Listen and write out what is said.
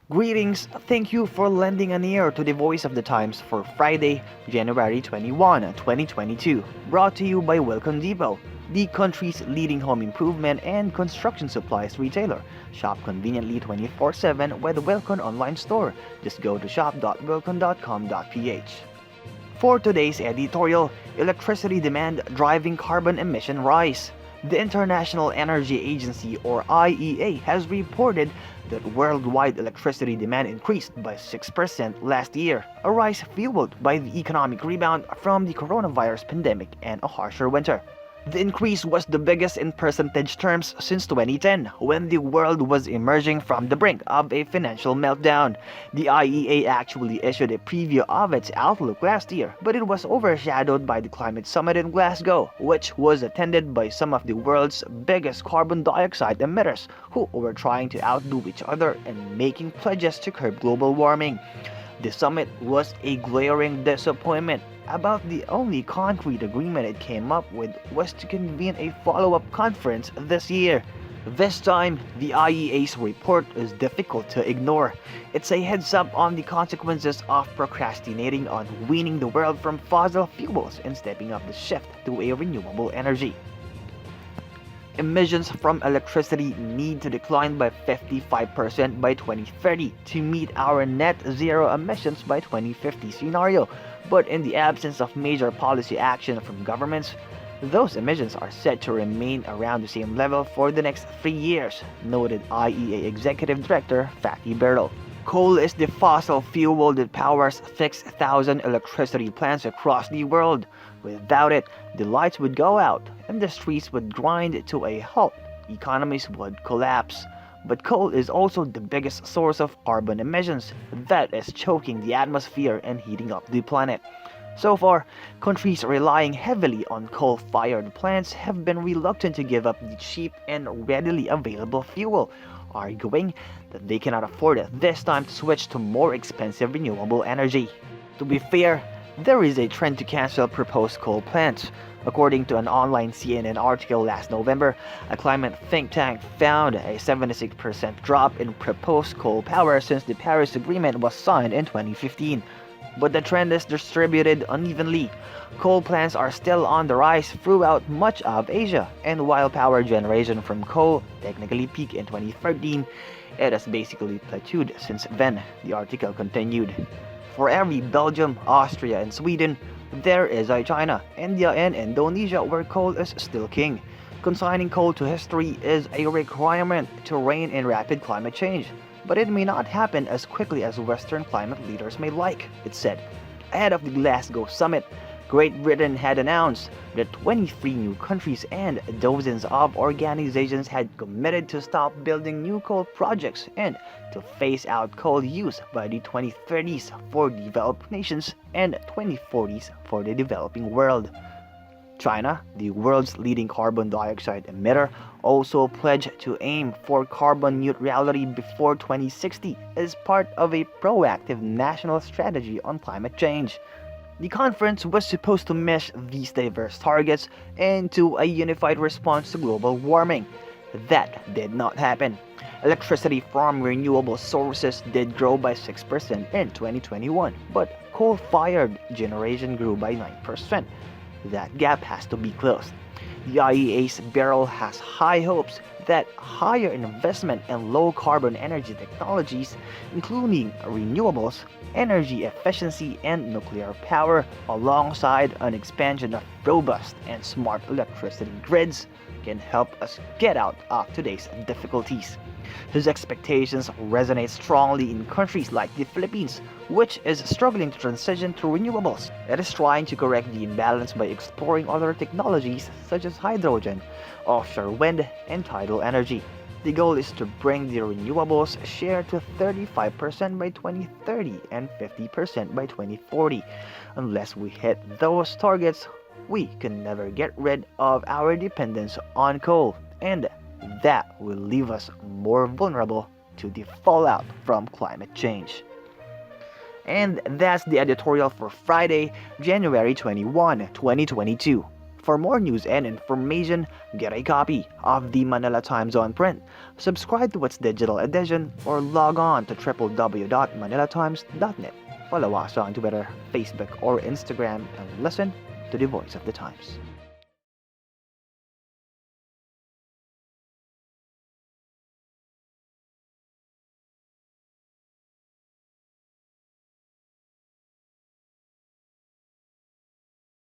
Greetings, thank you for lending an ear to the Voice of the Times for Friday, January 21, 2022. Brought to you by Wilcon Depot, the country's leading home improvement and construction supplies retailer. Shop conveniently 24/7 with the Wilcon online store. Just go to shop.wilcon.com.ph. For today's editorial, electricity demand driving carbon emission rise. The International Energy Agency, or IEA, has reported that worldwide electricity demand increased by 6% last year, a rise fueled by the economic rebound from the coronavirus pandemic and a harsher winter. The increase was the biggest in percentage terms since 2010, when the world was emerging from the brink of a financial meltdown. The IEA actually issued a preview of its outlook last year, but it was overshadowed by the climate summit in Glasgow, which was attended by some of the world's biggest carbon dioxide emitters, who were trying to outdo each other and making pledges to curb global warming. The summit was a glaring disappointment. About the only concrete agreement it came up with was to convene a follow-up conference this year. This time, the IEA's report is difficult to ignore. It's a heads-up on the consequences of procrastinating on weaning the world from fossil fuels and stepping up the shift to a renewable energy. Emissions from electricity need to decline by 55% by 2030 to meet our net zero emissions by 2050 scenario. But in the absence of major policy action from governments, those emissions are set to remain around the same level for the next 3 years, noted IEA Executive Director Fatih Birol. Coal is the fossil fuel that powers 6,000 electricity plants across the world. Without it, the lights would go out, industries would grind to a halt, economies would collapse. But coal is also the biggest source of carbon emissions that is choking the atmosphere and heating up the planet. So far, countries relying heavily on coal-fired plants have been reluctant to give up the cheap and readily available fuel, arguing that they cannot afford it this time to switch to more expensive renewable energy. To be fair, there is a trend to cancel proposed coal plants. According to an online CNN article last November, a climate think tank found a 76% drop in proposed coal power since the Paris Agreement was signed in 2015. But the trend is distributed unevenly. Coal plants are still on the rise throughout much of Asia, and while power generation from coal technically peaked in 2013, it has basically plateaued since then, the article continued. For every Belgium, Austria, and Sweden, there is a China, India, and Indonesia where coal is still king. Consigning coal to history is a requirement to rein in rapid climate change, but it may not happen as quickly as Western climate leaders may like, it said. Ahead of the Glasgow summit, Great Britain had announced that 23 new countries and dozens of organizations had committed to stop building new coal projects and to phase out coal use by the 2030s for developed nations and 2040s for the developing world. China, the world's leading carbon dioxide emitter, also pledged to aim for carbon neutrality before 2060 as part of a proactive national strategy on climate change. The conference was supposed to mesh these diverse targets into a unified response to global warming. That did not happen. Electricity from renewable sources did grow by 6% in 2021, but coal-fired generation grew by 9%. That gap has to be closed. The IEA's Birol has high hopes that higher investment in low-carbon energy technologies, including renewables, energy efficiency, and nuclear power, alongside an expansion of robust and smart electricity grids, can help us get out of today's difficulties. His expectations resonate strongly in countries like the Philippines, which is struggling to transition to renewables. It is trying to correct the imbalance by exploring other technologies such as hydrogen, offshore wind, and tidal energy. The goal is to bring the renewables share to 35% by 2030 and 50% by 2040. Unless we hit those targets, we can never get rid of our dependence on coal, and that will leave us more vulnerable to the fallout from climate change. And that's the editorial for Friday, January 21, 2022. For more news and information, get a copy of the Manila Times on print, subscribe to its digital edition, or log on to www.manilatimes.net. Follow us on Twitter, Facebook, or Instagram and listen to the Voice of the Times.